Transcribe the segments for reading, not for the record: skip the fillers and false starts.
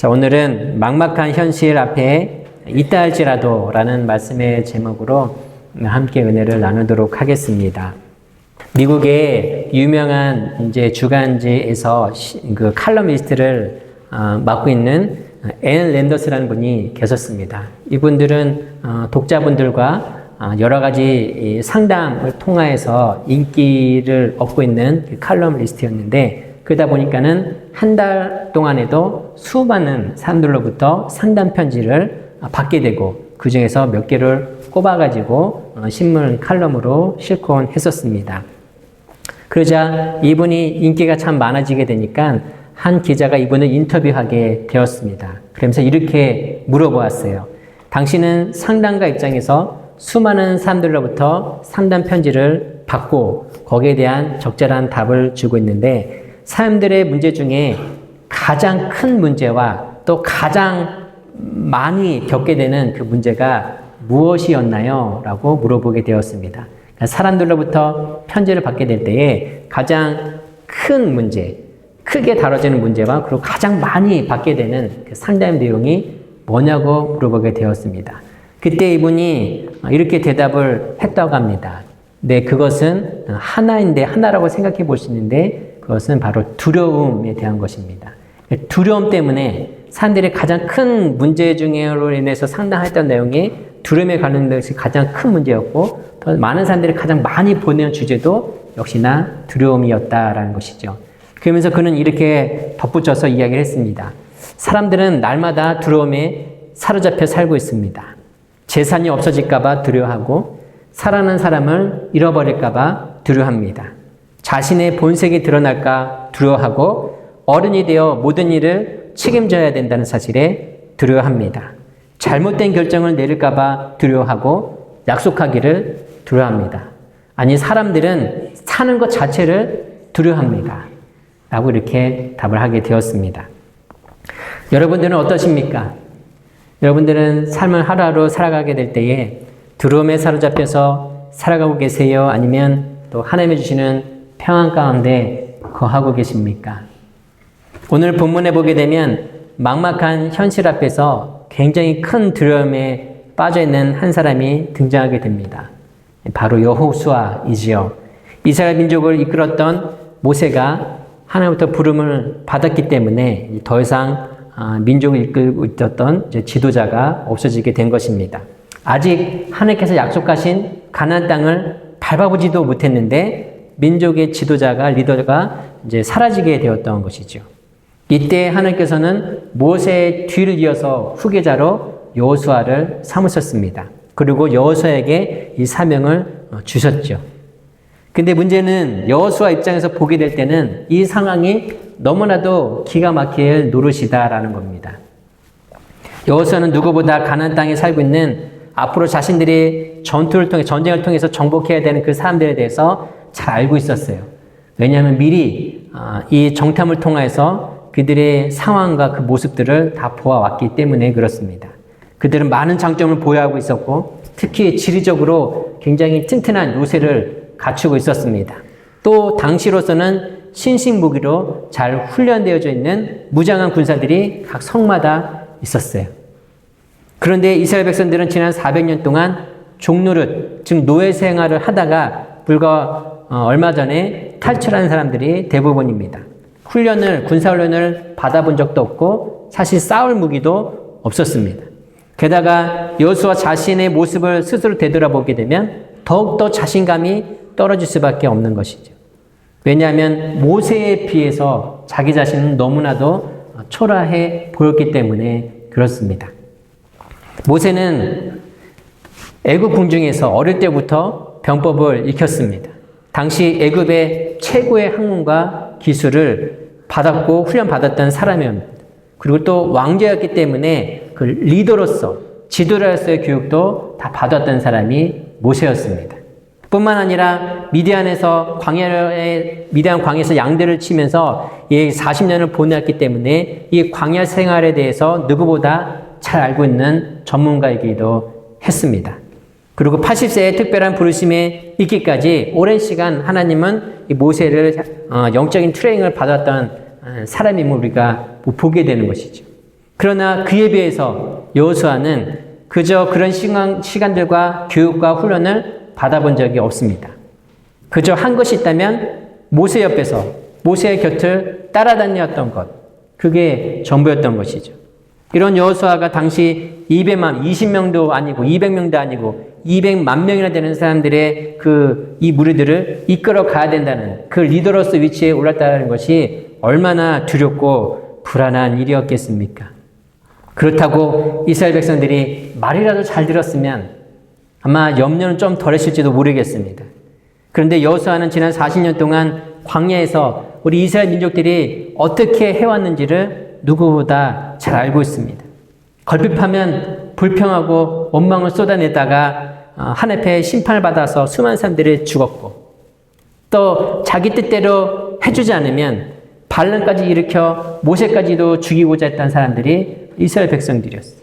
자, 오늘은 막막한 현실 앞에 있다 할지라도 라는 말씀의 제목으로 함께 은혜를 나누도록 하겠습니다. 미국의 유명한 이제 주간지에서 그 칼럼니스트를 맡고 있는 앤 랜더스라는 분이 계셨습니다. 이분들은 독자분들과 여러 가지 상담을 통하여서 인기를 얻고 있는 칼럼니스트였는데, 그러다 보니까는 한 달 동안에도 수많은 사람들로부터 상담 편지를 받게 되고, 그 중에서 몇 개를 꼽아가지고 신문 칼럼으로 실곤 했었습니다. 그러자 이분이 인기가 참 많아지게 되니까 한 기자가 이분을 인터뷰하게 되었습니다. 그러면서 이렇게 물어보았어요. 당신은 상담가 입장에서 수많은 사람들로부터 상담 편지를 받고 거기에 대한 적절한 답을 주고 있는데, 사람들의 문제 중에 가장 큰 문제와 또 가장 많이 겪게 되는 그 문제가 무엇이었나요? 라고 물어보게 되었습니다. 그러니까 사람들로부터 편지를 받게 될 때에 가장 큰 문제, 크게 다뤄지는 문제와 그리고 가장 많이 받게 되는 그 상담 내용이 뭐냐고 물어보게 되었습니다. 그때 이분이 이렇게 대답을 했다고 합니다. 네, 그것은 하나인데, 하나라고 생각해 보시는데, 그것은 바로 두려움에 대한 것입니다. 두려움 때문에 사람들이 가장 큰 문제 중에로 인해서 상담했던 내용이 두려움에 관련된 것이 가장 큰 문제였고, 더 많은 사람들이 가장 많이 보내는 주제도 역시나 두려움이었다라는 것이죠. 그러면서 그는 이렇게 덧붙여서 이야기를 했습니다. 사람들은 날마다 두려움에 사로잡혀 살고 있습니다. 재산이 없어질까봐 두려워하고, 사랑하는 사람을 잃어버릴까봐 두려워합니다. 자신의 본색이 드러날까 두려워하고, 어른이 되어 모든 일을 책임져야 된다는 사실에 두려워합니다. 잘못된 결정을 내릴까봐 두려워하고, 약속하기를 두려워합니다. 아니, 사람들은 사는 것 자체를 두려워합니다. 라고 이렇게 답을 하게 되었습니다. 여러분들은 어떠십니까? 여러분들은 삶을 하루하루 살아가게 될 때에 두려움에 사로잡혀서 살아가고 계세요? 아니면 또 하나님이 주시는 평안 가운데 거하고 계십니까? 오늘 본문에 보게 되면 막막한 현실 앞에서 굉장히 큰 두려움에 빠져있는 한 사람이 등장하게 됩니다. 바로 여호수아이지요. 이스라엘 민족을 이끌었던 모세가 하나님부터 부름을 받았기 때문에 더 이상 민족을 이끌고 있었던 지도자가 없어지게 된 것입니다. 아직 하나님께서 약속하신 가나안 땅을 밟아보지도 못했는데 민족의 지도자가, 리더가 이제 사라지게 되었던 것이죠. 이때 하나님께서는 모세의 뒤를 이어서 후계자로 여호수아를 삼으셨습니다. 그리고 여호수아에게 이 사명을 주셨죠. 근데 문제는 여호수아 입장에서 보게 될 때는 이 상황이 너무나도 기가 막힐 노릇이다라는 겁니다. 여호수아는 누구보다 가나안 땅에 살고 있는 앞으로 자신들이 전쟁을 통해서 정복해야 되는 그 사람들에 대해서 잘 알고 있었어요. 왜냐하면 미리 이 정탐을 통해서 그들의 상황과 그 모습들을 다 보아왔기 때문에 그렇습니다. 그들은 많은 장점을 보유하고 있었고, 특히 지리적으로 굉장히 튼튼한 요새를 갖추고 있었습니다. 또 당시로서는 신식무기로 잘 훈련되어져 있는 무장한 군사들이 각 성마다 있었어요. 그런데 이스라엘 백성들은 지난 400년 동안 종노릇, 즉 노예 생활을 하다가 불과 얼마 전에 탈출한 사람들이 대부분입니다. 군사훈련을 받아본 적도 없고 사실 싸울 무기도 없었습니다. 게다가 여호수아 자신의 모습을 스스로 되돌아보게 되면 더욱더 자신감이 떨어질 수밖에 없는 것이죠. 왜냐하면 모세에 비해서 자기 자신은 너무나도 초라해 보였기 때문에 그렇습니다. 모세는 애굽 궁중에서 어릴 때부터 병법을 익혔습니다. 당시 애굽의 최고의 학문과 기술을 받았고 훈련받았던 사람이었습니다. 그리고 또 왕제였기 때문에 그 리더로서, 지도자로서의 교육도 다 받았던 사람이 모세였습니다. 뿐만 아니라 미디안 광야에서 양들을 치면서 40년을 보내었기 때문에 이 광야 생활에 대해서 누구보다 잘 알고 있는 전문가이기도 했습니다. 그리고 80세의 특별한 부르심에 있기까지 오랜 시간 하나님은 이 모세를 영적인 트레이닝을 받았던 사람임을 우리가 보게 되는 것이죠. 그러나 그에 비해서 여호수아는 그저 그런 시간들과 교육과 훈련을 받아본 적이 없습니다. 그저 한 것이 있다면 모세 옆에서 모세의 곁을 따라다녔던 것, 그게 전부였던 것이죠. 이런 여호수아가 당시 20명도 아니고 200명도 아니고 200만 명이나 되는 사람들의 이 무리들을 이끌어 가야 된다는 그 리더로서 위치에 올랐다는 것이 얼마나 두렵고 불안한 일이었겠습니까? 그렇다고 이스라엘 백성들이 말이라도 잘 들었으면 아마 염려는 좀 덜했을지도 모르겠습니다. 그런데 여호수아는 지난 40년 동안 광야에서 우리 이스라엘 민족들이 어떻게 해왔는지를 누구보다 잘 알고 있습니다. 걸핏하면 불평하고 원망을 쏟아내다가 하나님의 심판을 받아서 수많은 사람들이 죽었고, 또 자기 뜻대로 해주지 않으면 반란까지 일으켜 모세까지도 죽이고자 했던 사람들이 이스라엘 백성들이었어요.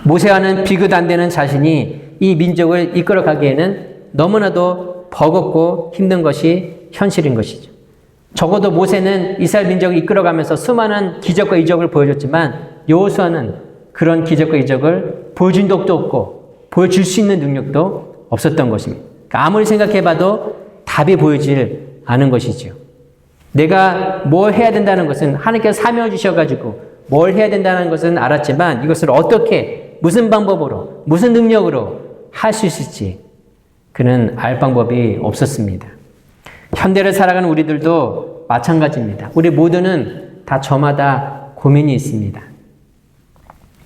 모세와는 비교도 안 되는 자신이 이 민족을 이끌어가기에는 너무나도 버겁고 힘든 것이 현실인 것이죠. 적어도 모세는 이스라엘 민족을 이끌어가면서 수많은 기적과 이적을 보여줬지만 여호수아는 그런 기적과 이적을 보여준 적도 없고 보여줄 수 있는 능력도 없었던 것입니다. 그러니까 아무리 생각해봐도 답이 보이질 않은 것이죠. 내가 뭘 해야 된다는 것은 하나님께서 사명을 주셔가지고 뭘 해야 된다는 것은 알았지만 이것을 어떻게, 무슨 방법으로, 무슨 능력으로 할 수 있을지 그는 알 방법이 없었습니다. 현대를 살아가는 우리들도 마찬가지입니다. 우리 모두는 다 저마다 고민이 있습니다.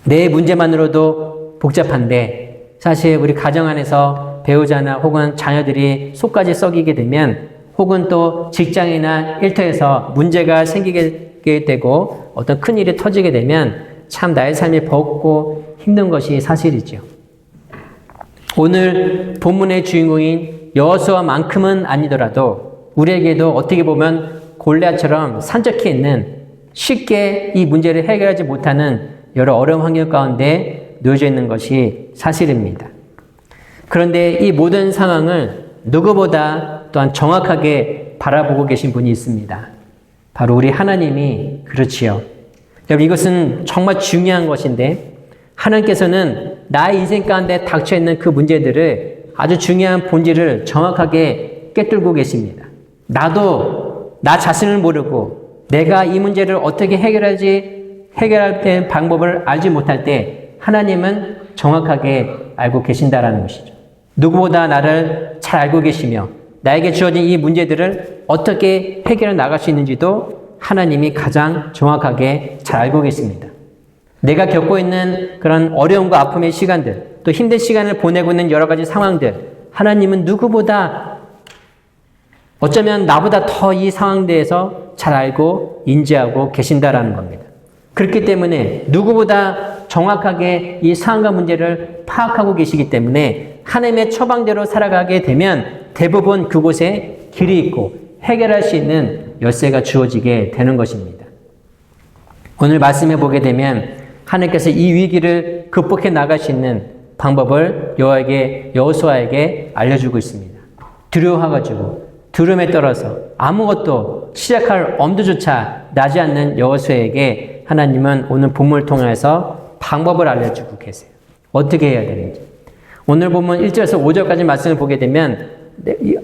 내 문제만으로도 복잡한데 사실 우리 가정 안에서 배우자나 혹은 자녀들이 속까지 썩이게 되면, 혹은 또 직장이나 일터에서 문제가 생기게 되고 어떤 큰일이 터지게 되면 참 나의 삶이 버겁고 힘든 것이 사실이죠. 오늘 본문의 주인공인 여호수아만큼은 아니더라도 우리에게도 어떻게 보면 골리앗처럼 산적해 있는, 쉽게 이 문제를 해결하지 못하는 여러 어려운 환경 가운데 놓여져 있는 것이 사실입니다. 그런데 이 모든 상황을 누구보다 또한 정확하게 바라보고 계신 분이 있습니다. 바로 우리 하나님이 그렇지요. 여러분, 이것은 정말 중요한 것인데, 하나님께서는 나의 인생 가운데 닥쳐있는 그 문제들을, 아주 중요한 본질을 정확하게 꿰뚫고 계십니다. 나도 나 자신을 모르고 내가 이 문제를 어떻게 해결할 방법을 알지 못할 때 하나님은 정확하게 알고 계신다라는 것이죠. 누구보다 나를 잘 알고 계시며 나에게 주어진 이 문제들을 어떻게 해결해 나갈 수 있는지도 하나님이 가장 정확하게 잘 알고 계십니다. 내가 겪고 있는 그런 어려움과 아픔의 시간들, 또 힘든 시간을 보내고 있는 여러 가지 상황들, 하나님은 누구보다, 어쩌면 나보다 더 이 상황에 대해서 잘 알고 인지하고 계신다라는 겁니다. 그렇기 때문에 누구보다 정확하게 이 상황과 문제를 파악하고 계시기 때문에 하나님의 처방대로 살아가게 되면 대부분 그곳에 길이 있고 해결할 수 있는 열쇠가 주어지게 되는 것입니다. 오늘 말씀해 보게 되면 하나님께서 이 위기를 극복해 나갈 수 있는 방법을 여호수아에게 알려주고 있습니다. 두려워해가지고 두려움에 떨어서 아무것도 시작할 엄두조차 나지 않는 여호수아에게 하나님은 오늘 본문을 통해서 방법을 알려주고 계세요. 어떻게 해야 되는지. 오늘 본문 1절에서 5절까지 말씀을 보게 되면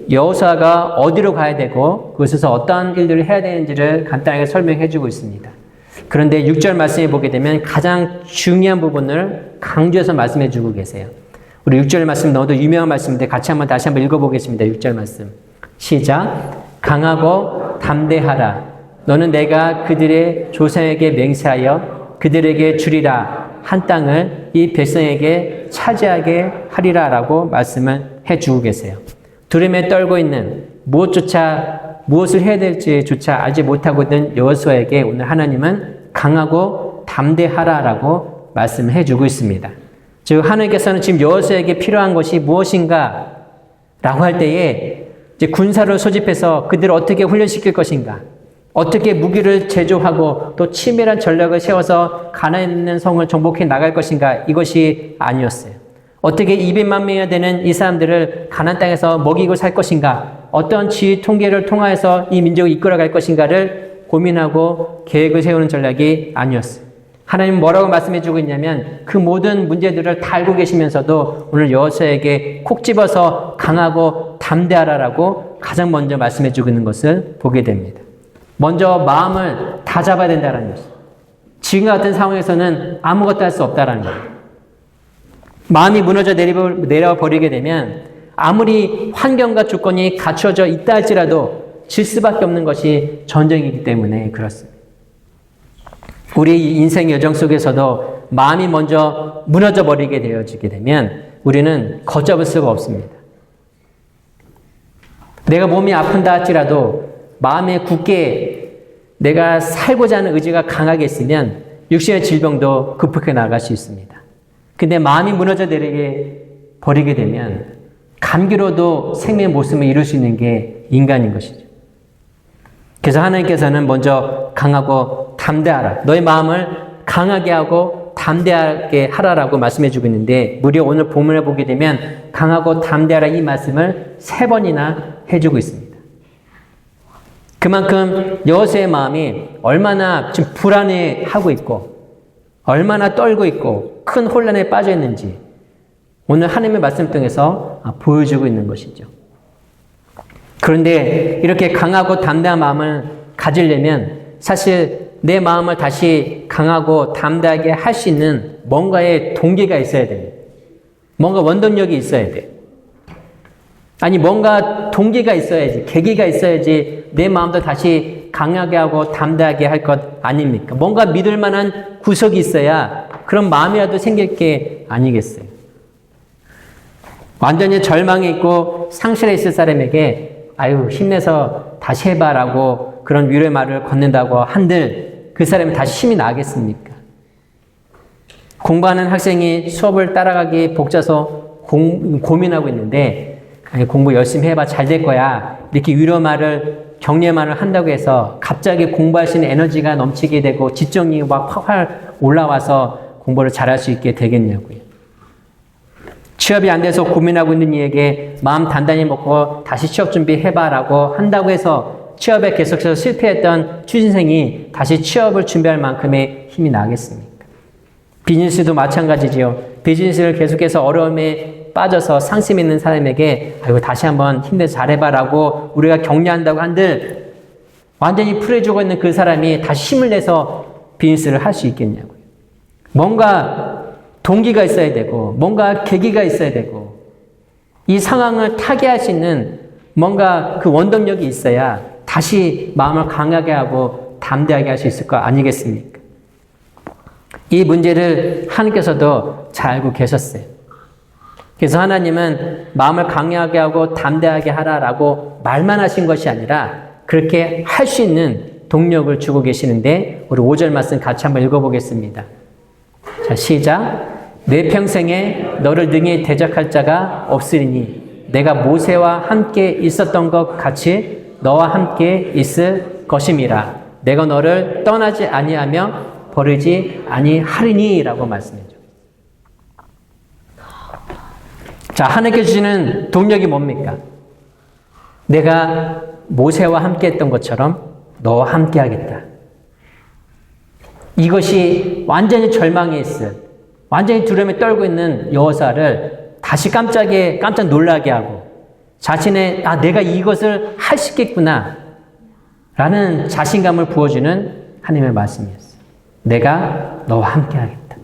여호수아가 어디로 가야 되고 그곳에서 어떠한 일들을 해야 되는지를 간단하게 설명해 주고 있습니다. 그런데 6절 말씀을 보게 되면 가장 중요한 부분을 강조해서 말씀해 주고 계세요. 우리 6절 말씀 너무도 유명한 말씀인데 같이 다시 한번 읽어보겠습니다. 6절 말씀. 시작. 강하고 담대하라. 너는 내가 그들의 조상에게 맹세하여 그들에게 주리라 한 땅을 이 백성에게 차지하게 하리라 라고 말씀을 해주고 계세요. 두려움에 떨고 있는 무엇을 해야 될지조차 알지 못하고 있는 여호수아에게 오늘 하나님은 강하고 담대하라 라고 말씀을 해주고 있습니다. 즉 하나님께서는 지금 여호수아에게 필요한 것이 무엇인가 라고 할 때에 이제 군사를 소집해서 그들을 어떻게 훈련시킬 것인가, 어떻게 무기를 제조하고 또 치밀한 전략을 세워서 가나안에 있는 성을 정복해 나갈 것인가, 이것이 아니었어요. 어떻게 200만 명이나 되는 이 사람들을 가나안 땅에서 먹이고 살 것인가, 어떤 지휘 통계를 통하여서 이 민족을 이끌어갈 것인가를 고민하고 계획을 세우는 전략이 아니었어요. 하나님 뭐라고 말씀해 주고 있냐면 그 모든 문제들을 다 알고 계시면서도 오늘 여호수아에게 콕 집어서 강하고 담대하라라고 가장 먼저 말씀해 주고 있는 것을 보게 됩니다. 먼저 마음을 다 잡아야 된다는 것입니다. 지금 같은 상황에서는 아무것도 할 수 없다는 거예요. 마음이 무너져 내려버리게 되면 아무리 환경과 조건이 갖춰져 있다 할지라도 질 수밖에 없는 것이 전쟁이기 때문에 그렇습니다. 우리 인생 여정 속에서도 마음이 먼저 무너져 버리게 되어지게 되면 우리는 걷잡을 수가 없습니다. 내가 몸이 아픈다 할지라도 마음에 굳게 내가 살고자 하는 의지가 강하게 있으면 육신의 질병도 극복해 나갈 수 있습니다. 근데 마음이 무너져 내리게 버리게 되면 감기로도 생명의 모습을 이룰 수 있는 게 인간인 것이죠. 그래서 하나님께서는 먼저 강하고 담대하라. 너의 마음을 강하게 하고 담대하게 하라라고 말씀해 주고 있는데 무려 오늘 본문을 보게 되면 강하고 담대하라 이 말씀을 3번이나 해주고 있습니다. 그만큼 여호수아의 마음이 얼마나 지금 불안해하고 있고 얼마나 떨고 있고 큰 혼란에 빠져 있는지 오늘 하나님의 말씀 통해서 보여주고 있는 것이죠. 그런데 이렇게 강하고 담대한 마음을 가지려면 사실 내 마음을 다시 강하고 담대하게 할 수 있는 뭔가의 동기가 있어야 됩니다. 뭔가 원동력이 있어야 돼요. 아니 뭔가 동기가 있어야지, 계기가 있어야지 내 마음도 다시 강하게 하고 담대하게 할 것 아닙니까? 뭔가 믿을 만한 구석이 있어야 그런 마음이라도 생길 게 아니겠어요. 완전히 절망에 있고 상실해 있을 사람에게 아유 힘내서 다시 해봐라고 그런 위로의 말을 건넨다고 한들 그 사람이 다시 힘이 나겠습니까? 공부하는 학생이 수업을 따라가기 벅차서 고민하고 있는데 아니, 공부 열심히 해봐 잘 될 거야 이렇게 위로 말을 격려 말을 한다고 해서 갑자기 공부할 수 있는 에너지가 넘치게 되고 집중력이 막 활활 올라와서 공부를 잘할 수 있게 되겠냐고요. 취업이 안 돼서 고민하고 있는 이에게 마음 단단히 먹고 다시 취업 준비해봐라고 한다고 해서 취업에 계속해서 실패했던 취준생이 다시 취업을 준비할 만큼의 힘이 나겠습니까? 비즈니스도 마찬가지지요. 비즈니스를 계속해서 어려움에 빠져서 상심 있는 사람에게 아이고 다시 한번 힘내서 잘해봐라고 우리가 격려한다고 한들 완전히 풀에 죽어 있는 그 사람이 다시 힘을 내서 비즈니스를 할 수 있겠냐고요. 뭔가 동기가 있어야 되고 뭔가 계기가 있어야 되고 이 상황을 타개할 수 있는 뭔가 그 원동력이 있어야 다시 마음을 강하게 하고 담대하게 할 수 있을 거 아니겠습니까? 이 문제를 하나님께서도 잘 알고 계셨어요. 그래서 하나님은 마음을 강하게 하고 담대하게 하라라고 말만 하신 것이 아니라 그렇게 할 수 있는 동력을 주고 계시는데 우리 5절 말씀 같이 한번 읽어보겠습니다. 자, 시작. 내 평생에 너를 능히 대적할 자가 없으리니 내가 모세와 함께 있었던 것 같이 너와 함께 있을 것임이라. 내가 너를 떠나지 아니하며 버리지 아니하리니 라고 말씀해줘. 자, 하나님께 주시는 동력이 뭡니까? 내가 모세와 함께 했던 것처럼 너와 함께 하겠다. 이것이 완전히 절망에 있을 완전히 두려움에 떨고 있는 여호수아를 다시 깜짝 놀라게 하고 자신의 내가 이것을 할 수 있겠구나 라는 자신감을 부어주는 하나님의 말씀이었어요. 내가 너와 함께 하겠다.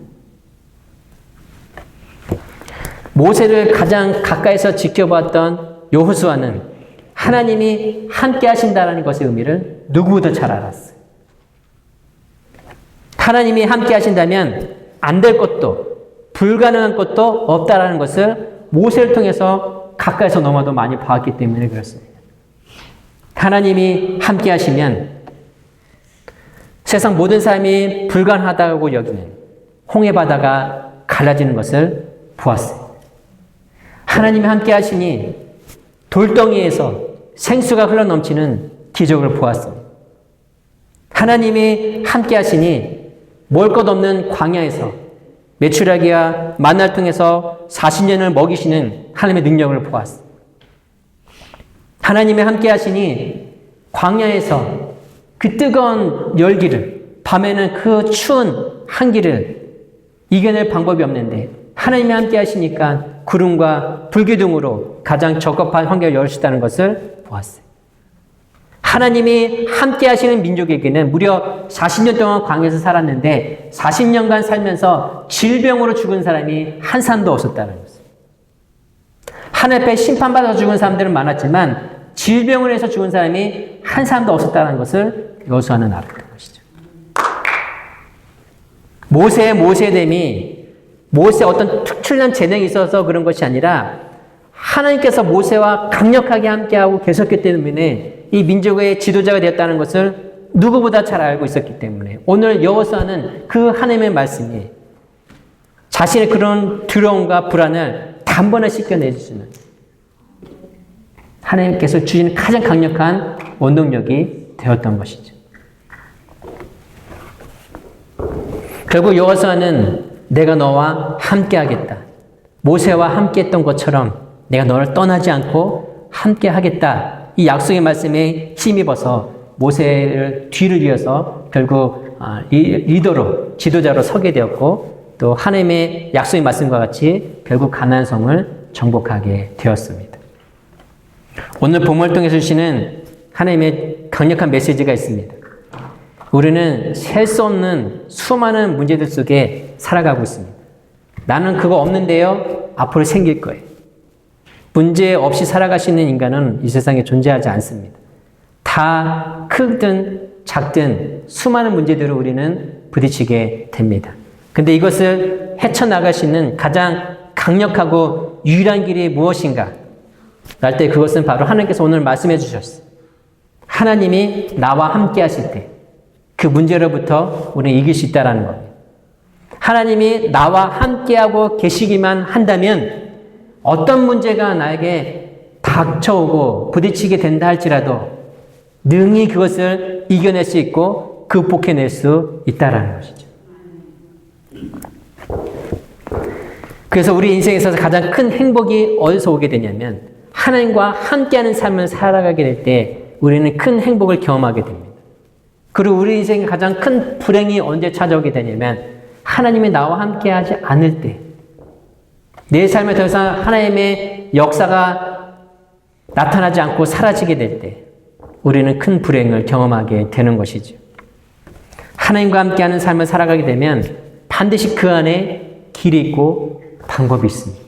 모세를 가장 가까이서 지켜봤던 여호수아는 하나님이 함께 하신다는 것의 의미를 누구보다 잘 알았어요. 하나님이 함께 하신다면 안 될 것도 불가능한 것도 없다라는 것을 모세를 통해서 가까이서 너무나도 많이 봤기 때문에 그렇습니다. 하나님이 함께 하시면 세상 모든 사람이 불가능하다고 여기는 홍해 바다가 갈라지는 것을 보았어요. 하나님이 함께 하시니 돌덩이에서 생수가 흘러넘치는 기적을 보았습니다. 하나님이 함께 하시니 먹을 것 없는 광야에서 메추라기와 만나를 통해서 40년을 먹이시는 하나님의 능력을 보았습니다. 하나님이 함께 하시니 광야에서 그 뜨거운 열기를 밤에는 그 추운 한기를 이겨낼 방법이 없는데 하나님이 함께 하시니까 구름과 불기둥으로 가장 적합한 환경을 열으시다는 것을 보았어요. 하나님이 함께 하시는 민족에게는 무려 40년 동안 광야에서 살았는데 40년간 살면서 질병으로 죽은 사람이 한 사람도 없었다는 것을. 하나님 앞에 심판받아서 죽은 사람들은 많았지만 질병을 해서 죽은 사람이 한 사람도 없었다는 것을 여호수아는 알았던 것이죠. 모세됨이 모세의 어떤 특출난 재능이 있어서 그런 것이 아니라 하나님께서 모세와 강력하게 함께하고 계셨기 때문에 이 민족의 지도자가 되었다는 것을 누구보다 잘 알고 있었기 때문에 오늘 여호수아는 그 하나님의 말씀이 자신의 그런 두려움과 불안을 단번에 씻겨내주시는 하나님께서 주시는 가장 강력한 원동력이 되었던 것이죠. 결국 여호수아는 내가 너와 함께하겠다. 모세와 함께했던 것처럼 내가 너를 떠나지 않고 함께하겠다. 이 약속의 말씀에 힘입어서 모세를 뒤를 이어서 결국 리더로 지도자로 서게 되었고 또 하나님의 약속의 말씀과 같이 결국 가나안 성을 정복하게 되었습니다. 오늘 본문을 통해서 주시는 하나님의 강력한 메시지가 있습니다. 우리는 셀 수 없는 수많은 문제들 속에 살아가고 있습니다. 나는 그거 없는데요. 앞으로 생길 거예요. 문제 없이 살아가시는 인간은 이 세상에 존재하지 않습니다. 다 크든 작든 수많은 문제들을 우리는 부딪히게 됩니다. 근데 이것을 헤쳐나갈 수 있는 가장 강력하고 유일한 길이 무엇인가? 할 때 그것은 바로 하나님께서 오늘 말씀해 주셨어요. 하나님이 나와 함께 하실 때 그 문제로부터 우리는 이길 수 있다는 겁니다. 하나님이 나와 함께하고 계시기만 한다면 어떤 문제가 나에게 닥쳐오고 부딪히게 된다 할지라도 능히 그것을 이겨낼 수 있고 극복해낼 수 있다는 것이죠. 그래서 우리 인생에 있어서 가장 큰 행복이 어디서 오게 되냐면 하나님과 함께하는 삶을 살아가게 될 때 우리는 큰 행복을 경험하게 됩니다. 그리고 우리 인생에 가장 큰 불행이 언제 찾아오게 되냐면 하나님이 나와 함께하지 않을 때 내 삶에 더 이상 하나님의 역사가 나타나지 않고 사라지게 될 때 우리는 큰 불행을 경험하게 되는 것이죠. 하나님과 함께하는 삶을 살아가게 되면 반드시 그 안에 길이 있고 방법이 있습니다.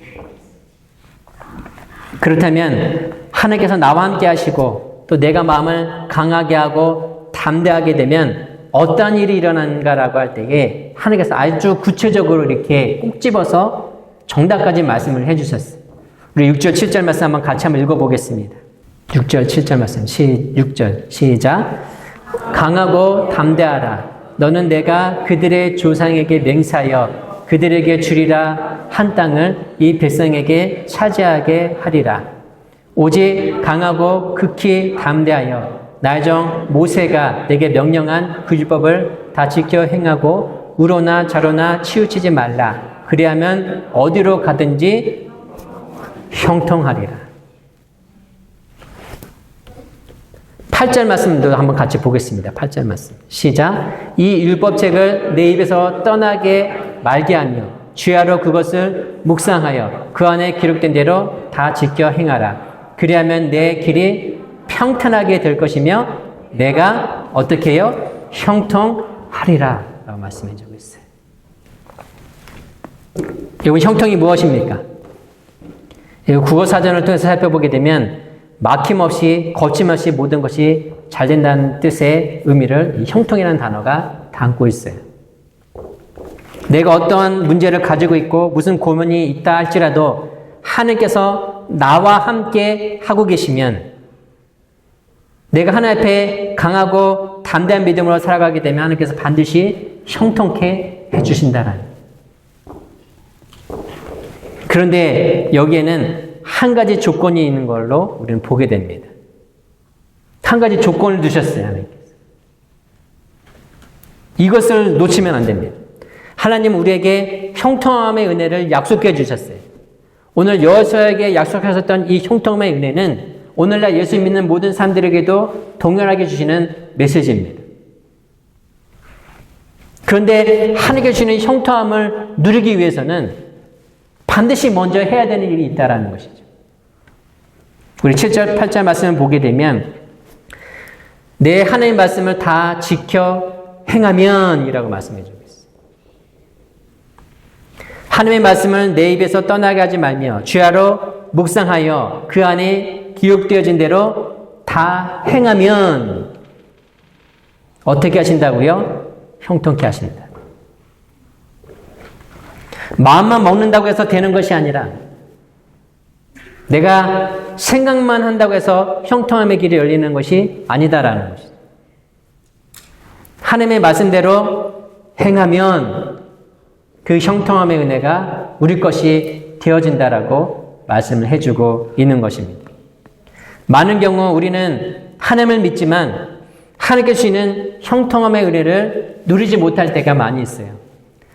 그렇다면 하나님께서 나와 함께 하시고 또 내가 마음을 강하게 하고 담대하게 되면 어떠한 일이 일어난가라고 할 때에 하나님께서 아주 구체적으로 이렇게 꼭 집어서 정답까지 말씀을 해주셨어요. 우리 6절 7절 말씀 한번 같이 한번 읽어보겠습니다. 6절 7절 말씀 6절 시작. 강하고 담대하라. 너는 내가 그들의 조상에게 맹세하여 그들에게 주리라 한 땅을 이 백성에게 차지하게 하리라. 오직 강하고 극히 담대하여 나의 종 모세가 내게 명령한 그 율법을 다 지켜 행하고 우로나 좌로나 치우치지 말라. 그리하면 어디로 가든지 형통하리라. 8절 말씀도 한번 같이 보겠습니다. 8절 말씀 시작. 이 율법책을 내 입에서 떠나게 말게 하며 주야로 그것을 묵상하여 그 안에 기록된 대로 다 지켜 행하라. 그리하면 내 길이 평탄하게 될 것이며 내가 어떻게 해요? 형통하리라 라고 말씀해 주고 있어요. 여러분 형통이 무엇입니까? 국어사전을 통해서 살펴보게 되면 막힘없이 거침없이 모든 것이 잘 된다는 뜻의 의미를 이 형통이라는 단어가 담고 있어요. 내가 어떠한 문제를 가지고 있고 무슨 고민이 있다 할지라도 하나님께서 나와 함께 하고 계시면 내가 하나님 앞에 강하고 담대한 믿음으로 살아가게 되면 하나님께서 반드시 형통케 해주신다라는. 그런데 여기에는 한 가지 조건이 있는 걸로 우리는 보게 됩니다. 한 가지 조건을 두셨어요, 하나님께서. 이것을 놓치면 안 됩니다. 하나님은 우리에게 형통함의 은혜를 약속해 주셨어요. 오늘 여호수아에게 약속하셨던 이 형통함의 은혜는 오늘날 예수 믿는 모든 사람들에게도 동일하게 주시는 메시지입니다. 그런데 하나님께 주시는 형통함을 누리기 위해서는 반드시 먼저 해야 되는 일이 있다는 것이죠. 우리 7절, 8절 말씀을 보게 되면 내 하나님 말씀을 다 지켜 행하면 이라고 말씀해 주고 있어요. 하나님의 말씀을 내 입에서 떠나게 하지 말며 주야로 묵상하여 그 안에 기록되어진 대로 다 행하면 어떻게 하신다고요? 형통케 하신다. 마음만 먹는다고 해서 되는 것이 아니라 내가 생각만 한다고 해서 형통함의 길이 열리는 것이 아니다라는 것이죠. 하나님의 말씀대로 행하면 그 형통함의 은혜가 우리 것이 되어진다라고 말씀을 해주고 있는 것입니다. 많은 경우 우리는 하나님을 믿지만 하나님께 주시는 형통함의 은혜를 누리지 못할 때가 많이 있어요.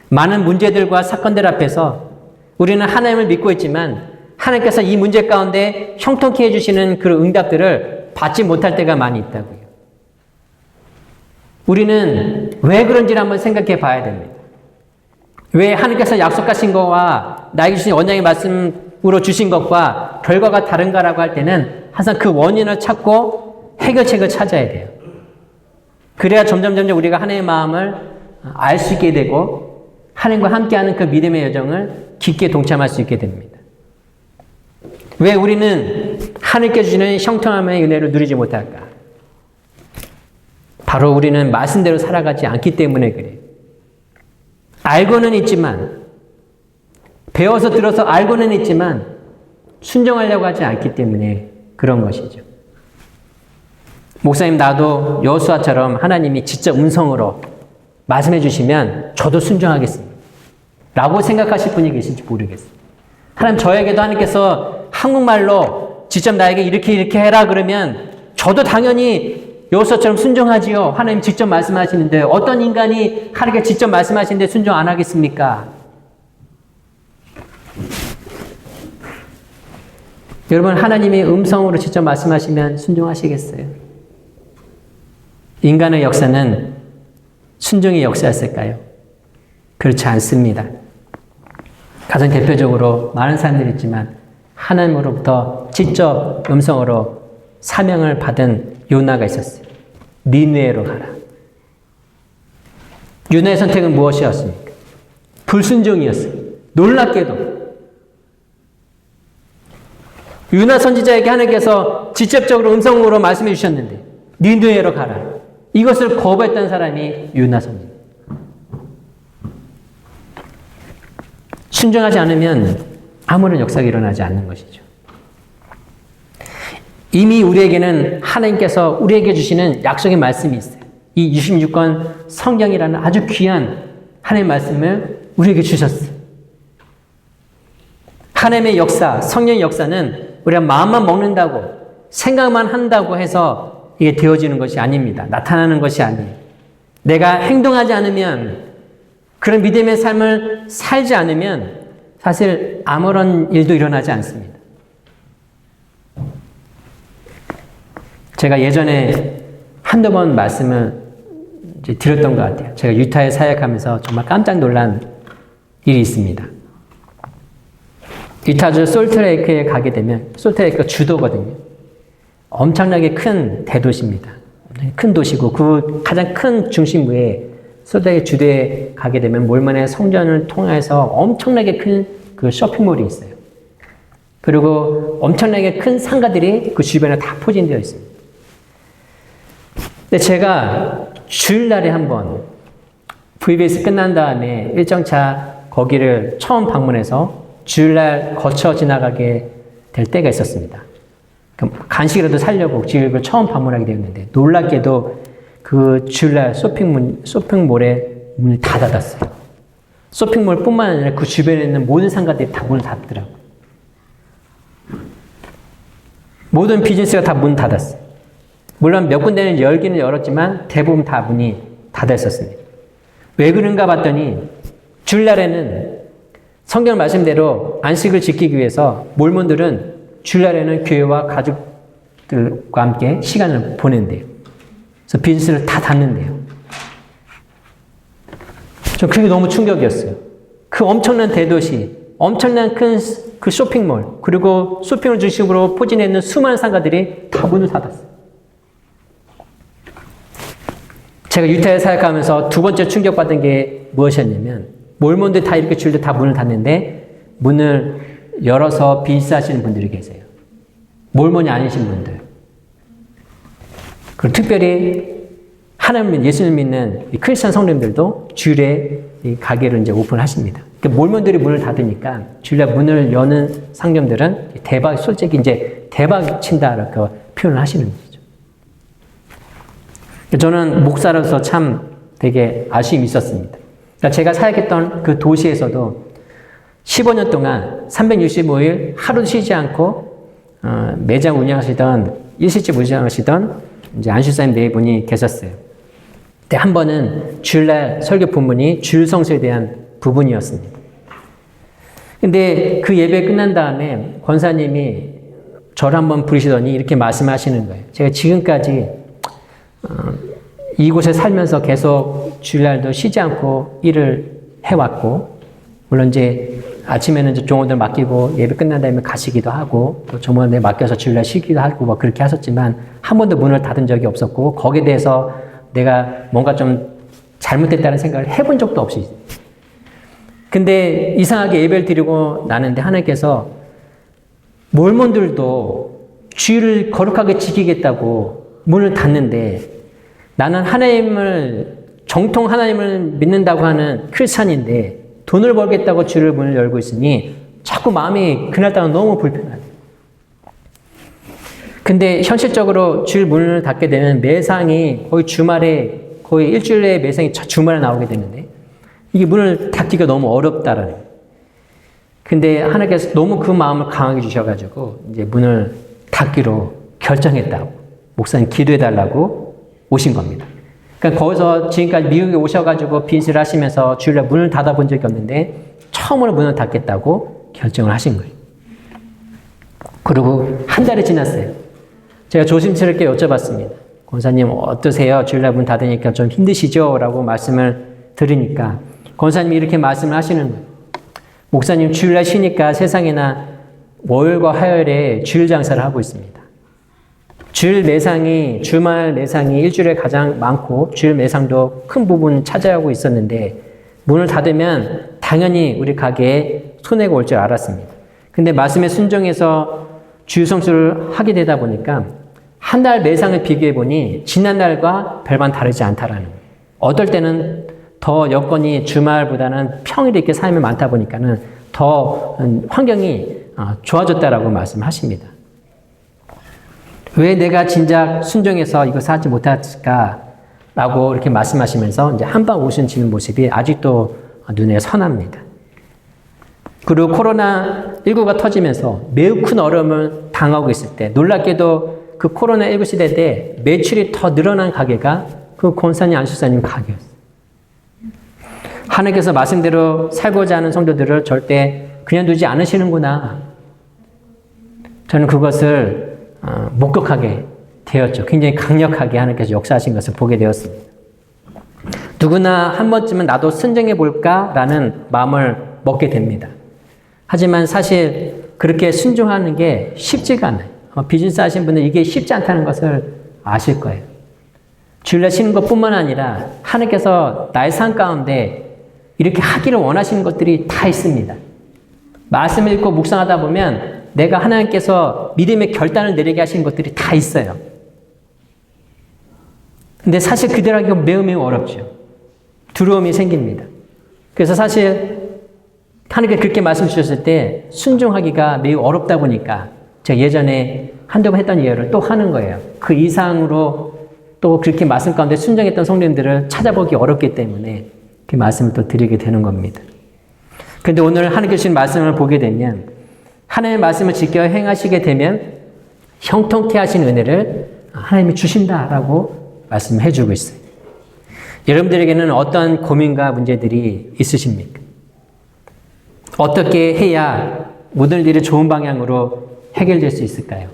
많은 문제들과 사건들 앞에서 우리는 하나님을 믿고 있지만 하나님께서 이 문제 가운데 형통케 해주시는 그런 응답들을 받지 못할 때가 많이 있다고요. 우리는 왜 그런지를 한번 생각해 봐야 됩니다. 왜 하나님께서 약속하신 것과 나에게 주신 언약의 말씀으로 주신 것과 결과가 다른가라고 할 때는 항상 그 원인을 찾고 해결책을 찾아야 돼요. 그래야 점점 우리가 하나님의 마음을 알 수 있게 되고 하나님과 함께하는 그 믿음의 여정을 깊게 동참할 수 있게 됩니다. 왜 우리는 하나님께 주시는 형통함의 은혜를 누리지 못할까? 바로 우리는 말씀대로 살아가지 않기 때문에 그래요. 알고는 있지만, 배워서 들어서 알고는 있지만 순종하려고 하지 않기 때문에 그런 것이죠. 목사님, 나도 여호수아처럼 하나님이 직접 음성으로 말씀해 주시면 저도 순종하겠습니다 라고 생각하실 분이 계실지 모르겠어요. 하나님, 저에게도 하나님께서 한국말로 직접 나에게 이렇게 해라 그러면 저도 당연히 여호수아처럼 순종하지요. 하나님 직접 말씀하시는데 어떤 인간이 하나님께 직접 말씀하시는데 순종 안 하겠습니까? 여러분, 하나님이 음성으로 직접 말씀하시면 순종하시겠어요? 인간의 역사는 순종의 역사였을까요? 그렇지 않습니다. 가장 대표적으로 많은 사람들이 있지만 하나님으로부터 직접 음성으로 사명을 받은 요나가 있었어요. 니느웨로 가라. 요나의 선택은 무엇이었습니까? 불순종이었어요. 놀랍게도 요나 선지자에게 하나님께서 직접적으로 음성으로 말씀해 주셨는데 니느웨로 가라. 이것을 거부했던 사람이 요나 선지자. 순종하지 않으면 아무런 역사가 일어나지 않는 것이죠. 이미 우리에게는 하나님께서 우리에게 주시는 약속의 말씀이 있어요. 이 66권 성경이라는 아주 귀한 하나님의 말씀을 우리에게 주셨어요. 하나님의 역사, 성령의 역사는 우리가 마음만 먹는다고 생각만 한다고 해서 이게 되어지는 것이 아닙니다. 나타나는 것이 아니에요. 내가 행동하지 않으면, 그런 믿음의 삶을 살지 않으면 사실 아무런 일도 일어나지 않습니다. 제가 예전에 한두 번 말씀을 이제 드렸던 것 같아요. 제가 유타에 사역하면서 정말 깜짝 놀란 일이 있습니다. 유타주 솔트레이크에 가게 되면, 솔트레이크가 주도거든요. 엄청나게 큰 대도시입니다. 큰 도시고 그 가장 큰 중심부에 솔트레이크 주도에 가게 되면 몰만의 성전을 통해서 엄청나게 큰 그 쇼핑몰이 있어요. 그리고 엄청나게 큰 상가들이 그 주변에 다 포진되어 있습니다. 근데 제가 주일날에 한번 VBS 끝난 다음에 일정차 거기를 처음 방문해서 주일날 거쳐 지나가게 될 때가 있었습니다. 간식이라도 사려고 주일을 처음 방문하게 되었는데 놀랍게도 그 주일날 쇼핑몰의 문을 다 닫았어요. 쇼핑몰뿐만 아니라 그 주변에 있는 모든 상가들이 다 문을 닫더라고요. 모든 비즈니스가 다 문 닫았어요. 물론 몇 군데는 열기는 열었지만 대부분 다 문이 닫아 있었습니다. 왜 그런가 봤더니 주일날에는 성경 말씀대로 안식을 지키기 위해서 몰몬들은 주일날에는 교회와 가족들과 함께 시간을 보낸대요. 그래서 비즈니스를 다 닫는데요. 저 그게 너무 충격이었어요. 그 엄청난 대도시, 엄청난 큰 그 쇼핑몰, 그리고 쇼핑을 중심으로 포진해 있는 수많은 상가들이 다 문을 닫았어요. 제가 유타에 사역하면서 두 번째 충격받은 게 무엇이었냐면, 몰몬들 다 이렇게 줄들 다 문을 닫는데 문을 열어서 비즈니스하시는 분들이 계세요. 몰몬이 아니신 분들. 그리고 특별히 하나님 예수를 믿는 크리스천 성도님들도 주일에 이 가게를 이제 오픈하십니다. 그러니까 몰몬들이 문을 닫으니까 주일에 문을 여는 상점들은 대박, 솔직히 이제 대박 친다라고 표현을 하시는 거죠. 저는 목사로서 참 되게 아쉬움이 있었습니다. 그러니까 제가 사역했던 그 도시에서도 15년 동안 365일 하루도 쉬지 않고 매장 운영하시던, 일시집 운영하시던 이제 안슈사님 네 분이 계셨어요. 근데 한 번은 주일날 설교 본문이 주일 성수에 대한 부분이었습니다. 근데 그 예배 끝난 다음에 권사님이 저를 한번 부르시더니 이렇게 말씀하시는 거예요. 제가 지금까지 이곳에 살면서 계속 주일날도 쉬지 않고 일을 해왔고, 물론 이제 아침에는 이제 종업원들 맡기고 예배 끝난 다음에 가시기도 하고, 또 종업원들 맡겨서 주일날 쉬기도 하고 뭐 그렇게 하셨지만 한 번도 문을 닫은 적이 없었고, 거기에 대해서 내가 뭔가 좀 잘못됐다는 생각을 해본 적도 없이. 근데 이상하게 예배를 드리고 나는데 하나님께서 몰몬들도 주일을 거룩하게 지키겠다고 문을 닫는데, 나는 하나님을, 정통 하나님을 믿는다고 하는 크리스찬인데 돈을 벌겠다고 주일 문을 열고 있으니 자꾸 마음이 그날따라 너무 불편하다. 근데 현실적으로 주일 문을 닫게 되면 매상이 거의 주말에, 거의 일주일에 매상이 주말에 나오게 되는데 이게 문을 닫기가 너무 어렵다라는 거예요. 근데 하나님께서 너무 그 마음을 강하게 주셔가지고 이제 문을 닫기로 결정했다고, 목사님 기도해달라고 오신 겁니다. 그러니까 거기서 지금까지 미국에 오셔가지고 빈스를 하시면서 주일날 문을 닫아본 적이 없는데 처음으로 문을 닫겠다고 결정을 하신 거예요. 그리고 한 달이 지났어요. 제가 조심스럽게 여쭤봤습니다. 권사님 어떠세요? 주일날 문 닫으니까 좀 힘드시죠? 라고 말씀을 드리니까 권사님이 이렇게 말씀을 하시는 거예요. 목사님 주일날 쉬니까 세상에나 월요일과 화요일에 주일 장사를 하고 있습니다. 주일 매상이, 주말 매상이 일주일에 가장 많고 주일 매상도 큰 부분 차지하고 있었는데 문을 닫으면 당연히 우리 가게에 손해가 올 줄 알았습니다. 근데 말씀에 순종해서 주일 성수를 하게 되다 보니까 한 달 매상을 비교해 보니 지난달과 별반 다르지 않다라는 거예요. 어떨 때는 더 여건이 주말보다는 평일에 이렇게 삶이 많다 보니까는 더 환경이 좋아졌다라고 말씀하십니다. 왜 내가 진작 순종해서 이것을 하지 못했을까라고 이렇게 말씀하시면서 이제 한방 웃으시는 모습이 아직도 눈에 선합니다. 그리고 코로나19가 터지면서 매우 큰 어려움을 당하고 있을 때, 놀랍게도 그 코로나19 시대 때 매출이 더 늘어난 가게가 그 권사님, 안수사님 가게였어요. 하나님께서 말씀대로 살고자 하는 성도들을 절대 그냥 두지 않으시는구나. 저는 그것을 목격하게 되었죠. 굉장히 강력하게 하나님께서 역사하신 것을 보게 되었습니다. 누구나 한 번쯤은 나도 순종해 볼까라는 마음을 먹게 됩니다. 하지만 사실 그렇게 순종하는 게 쉽지가 않아요. 비즈니스 하시는 분들 이게 쉽지 않다는 것을 아실 거예요. 주일날 쉬는 것뿐만 아니라 하나님께서 나의 삶 가운데 이렇게 하기를 원하시는 것들이 다 있습니다. 말씀을 읽고 묵상하다 보면 내가 하나님께서 믿음의 결단을 내리게 하시는 것들이 다 있어요. 근데 사실 그대로 하기가 매우 어렵죠. 두려움이 생깁니다. 그래서 사실 하나님께서 그렇게 말씀 주셨을 때 순종하기가 매우 어렵다 보니까 제가 예전에 한두 번 했던 예를 또 하는 거예요. 그 이상으로 또 그렇게 말씀 가운데 순종했던 성도님들을 찾아보기 어렵기 때문에 그 말씀을 또 드리게 되는 겁니다. 그런데 오늘 하나님께서 주신 말씀을 보게 되면 하나님의 말씀을 지켜 행하시게 되면 형통케 하신 은혜를 하나님이 주신다라고 말씀해 주고 있어요. 여러분들에게는 어떤 고민과 문제들이 있으십니까? 어떻게 해야 모든 일이 좋은 방향으로 해결될 수 있을까요?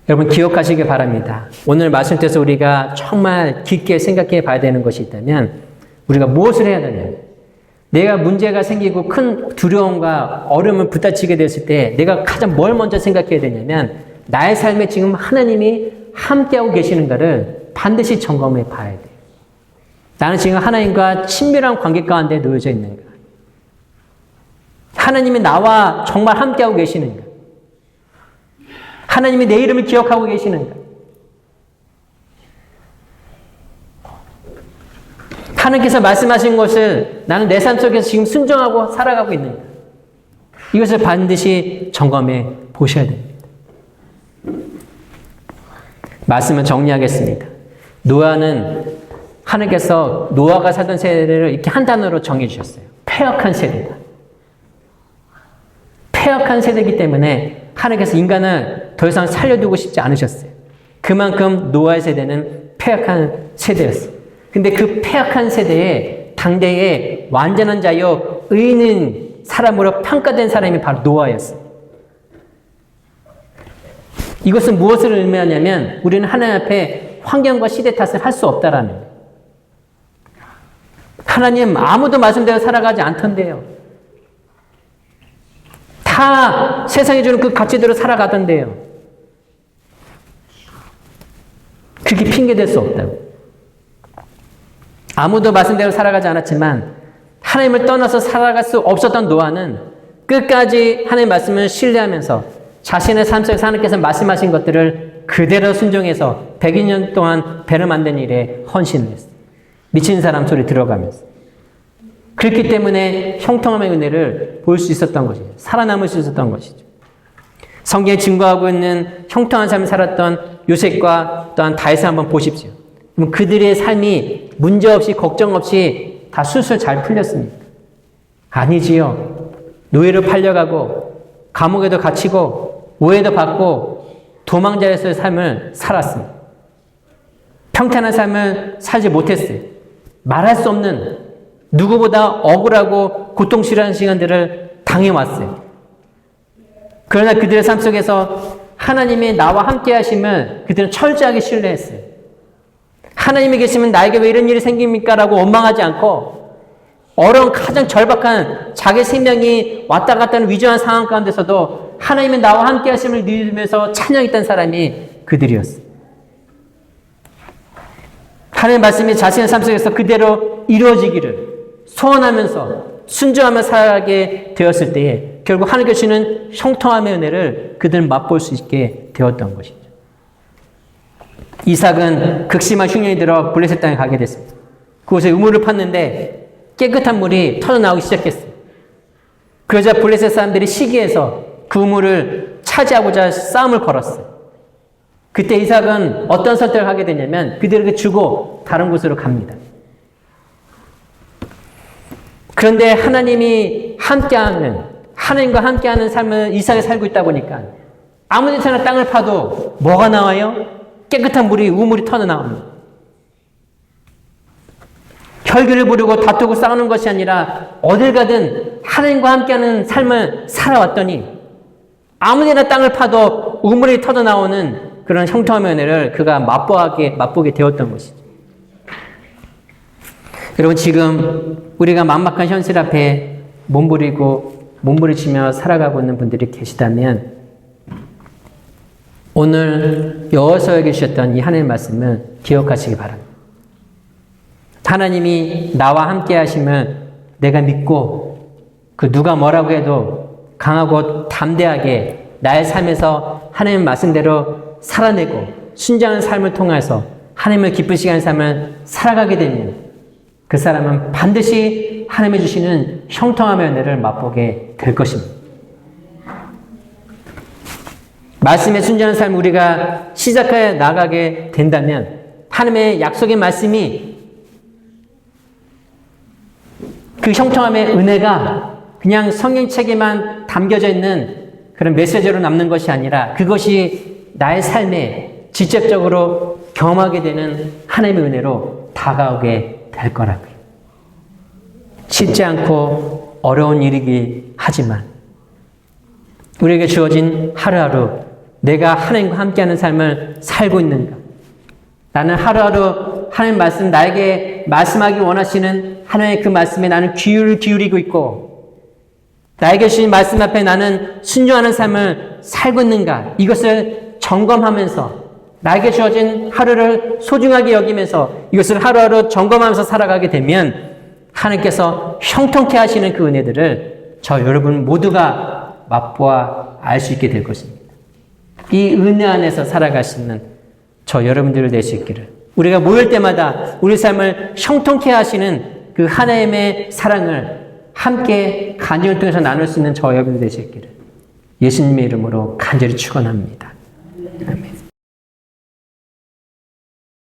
여러분 기억하시길 바랍니다. 오늘 말씀 통해서 우리가 정말 깊게 생각해 봐야 되는 것이 있다면 우리가 무엇을 해야 되냐? 내가 문제가 생기고 큰 두려움과 어려움을 부딪히게 됐을 때 내가 가장 뭘 먼저 생각해야 되냐면 나의 삶에 지금 하나님이 함께하고 계시는가를 반드시 점검해 봐야 돼. 나는 지금 하나님과 친밀한 관계 가운데 놓여져 있는가? 하나님이 나와 정말 함께하고 계시는가? 하나님이 내 이름을 기억하고 계시는가? 하나님께서 말씀하신 것을 나는 내 삶 속에서 지금 순종하고 살아가고 있는가? 이것을 반드시 점검해 보셔야 됩니다. 말씀을 정리하겠습니다. 노아는 하나님께서 노아가 살던 세대를 이렇게 한 단어로 정해 주셨어요. 패역한 세대다. 패역한 세대이기 때문에 하나님께서 인간을 더 이상 살려두고 싶지 않으셨어요. 그만큼 노아의 세대는 패역한 세대였어요. 근데 그 패역한 세대에 당대의 완전한 자여 의인인 사람으로 평가된 사람이 바로 노아였어요. 이것은 무엇을 의미하냐면 우리는 하나님 앞에 환경과 시대 탓을 할 수 없다라는 거예요. 하나님 아무도 말씀대로 살아가지 않던데요. 다 세상이 주는 그 가치대로 살아가던데요. 그렇게 핑계댈 수 없다고. 아무도 말씀대로 살아가지 않았지만 하나님을 떠나서 살아갈 수 없었던 노아는 끝까지 하나님의 말씀을 신뢰하면서 자신의 삶 속에서 하나님께서 말씀하신 것들을 그대로 순종해서 100년 동안 배를 만든 일에 헌신을 했어요. 미친 사람 소리 들어가면서. 그렇기 때문에 형통함의 은혜를 볼 수 있었던 것이죠. 살아남을 수 있었던 것이죠. 성경에 증거하고 있는 형통한 삶을 살았던 요셉과 또한 다윗을 한번 보십시오. 그럼 그들의 삶이 문제없이 걱정 없이 다 술술 잘 풀렸습니까? 아니지요. 노예로 팔려가고 감옥에도 갇히고 오해도 받고 도망자로서의 삶을 살았습니다. 평탄한 삶을 살지 못했어요. 말할 수 없는 누구보다 억울하고 고통스러운 시간들을 당해왔어요. 그러나 그들의 삶 속에서 하나님이 나와 함께 하심을 그들은 철저하게 신뢰했어요. 하나님이 계시면 나에게 왜 이런 일이 생깁니까? 라고 원망하지 않고 어려운 가장 절박한 자기 생명이 왔다 갔다 하는 위중한 상황 가운데서도 하나님이 나와 함께 하심을 믿으면서 찬양했던 사람이 그들이었어요. 하나님의 말씀이 자신의 삶 속에서 그대로 이루어지기를 소원하면서 순종하며 살아가게 되었을 때에 결국 하나님께서 주시는 형통함의 은혜를 그들은 맛볼 수 있게 되었던 것이죠. 이삭은 극심한 흉년이 들어 블레셋 땅에 가게 됐습니다. 그곳에 우물을 팠는데 깨끗한 물이 터져나오기 시작했어요. 그러자 블레셋 사람들이 시기해서 그 우물을 차지하고자 싸움을 걸었어요. 그때 이삭은 어떤 선택을 하게 되냐면 그들에게 주고 다른 곳으로 갑니다. 그런데 하나님이 하나님과 함께하는 삶을 이삭이 살고 있다 보니까 아무 데서나 땅을 파도 뭐가 나와요? 깨끗한 우물이 터져나옵니다. 혈기를 부리고 다투고 싸우는 것이 아니라 어딜 가든 하나님과 함께하는 삶을 살아왔더니 아무 데나 땅을 파도 우물이 터져나오는 그런 형통함의 은혜를 그가 맛보게 되었던 것이죠. 여러분, 지금 우리가 막막한 현실 앞에 몸부림치며 살아가고 있는 분들이 계시다면 오늘 여호수아에게 주셨던 이 하나님의 말씀을 기억하시기 바랍니다. 하나님이 나와 함께 하심을 내가 믿고 그 누가 뭐라고 해도 강하고 담대하게 나의 삶에서 하나님의 말씀대로 살아내고 순종하는 삶을 통해서 하나님을 기쁘시게 하는 삶을 살아가게 되면 그 사람은 반드시 하나님이 주시는 형통함의 은혜를 맛보게 될 것입니다. 말씀에 순종하는 삶을 우리가 시작해 나가게 된다면 하나님의 약속의 말씀이 그 형통함의 은혜가 그냥 성경책에만 담겨져 있는 그런 메시지로 남는 것이 아니라 그것이 나의 삶에 직접적으로 경험하게 되는 하나님의 은혜로 다가오게 될 거라고요. 쉽지 않고 어려운 일이긴 하지만 우리에게 주어진 하루하루 내가 하나님과 함께하는 삶을 살고 있는가? 나는 하루하루 하나님 말씀 나에게 말씀하기 원하시는 하나님의 그 말씀에 나는 귀를 기울이고 있고 나에게 주신 말씀 앞에 나는 순종하는 삶을 살고 있는가 이것을 점검하면서 나에게 주어진 하루를 소중하게 여기면서 이것을 하루하루 점검하면서 살아가게 되면 하나님께서 형통케 하시는 그 은혜들을 저 여러분 모두가 맛보아 알 수 있게 될 것입니다. 이 은혜 안에서 살아가시는 저 여러분들 되시기를 우리가 모일 때마다 우리 삶을 형통케 하시는 그 하나님의 사랑을 함께 간증을 통해서 나눌 수 있는 저 여러분들 되시기를 예수님의 이름으로 간절히 축원합니다. 아멘.